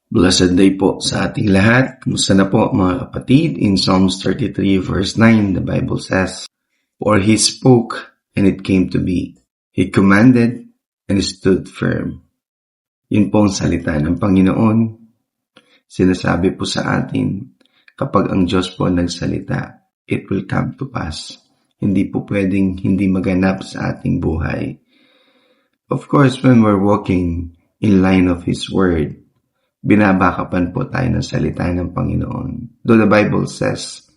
Blessed day po sa ating lahat. Kumusta na po mga kapatid? In Psalms 33 verse 9, the Bible says, "For he spoke, and it came to be. He commanded, and it stood firm." Yun po ang salita ng Panginoon. Sinasabi po sa atin, kapag ang Diyos po nagsalita, it will come to pass. Hindi po pwedeng hindi maganap sa ating buhay. Of course, when we're walking in line of His Word, binabakapan po tayo ng salita ng Panginoon. Though the Bible says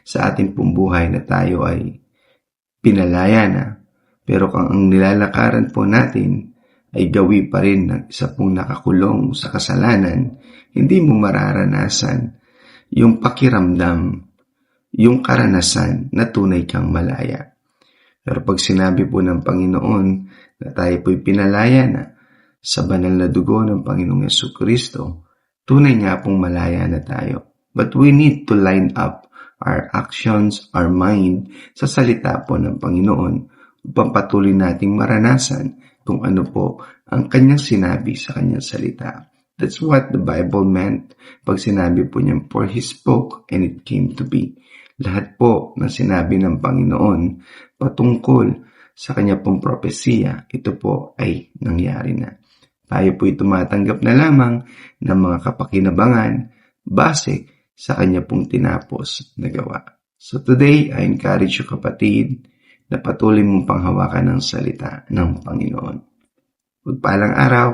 sa ating pong buhay na tayo ay pinalaya na, pero kung ang nilalakaran po natin ay gawi pa rin ng isa pong nakakulong sa kasalanan, hindi mo mararanasan yung pakiramdam, yung karanasan na tunay kang malaya. Pero pag sinabi po ng Panginoon na tayo po'y pinalaya na, sa banal na dugo ng Panginoong Jesucristo, tunay nga pong malaya na tayo. But we need to line up our actions, our mind, sa salita po ng Panginoon upang patuloy nating maranasan kung ano po ang kanyang sinabi sa kanyang salita. That's what the Bible meant pag sinabi po niya, "For He spoke and it came to be." Lahat po na sinabi ng Panginoon patungkol sa kanya pong propesiya, ito po ay nangyari na. Tayo po'y tumatanggap na lamang ng mga kapakinabangan base sa kanya pong tinapos na gawa. So today, I encourage you kapatid na patuloy mong panghawakan ng salita ng Panginoon. Magpalang araw.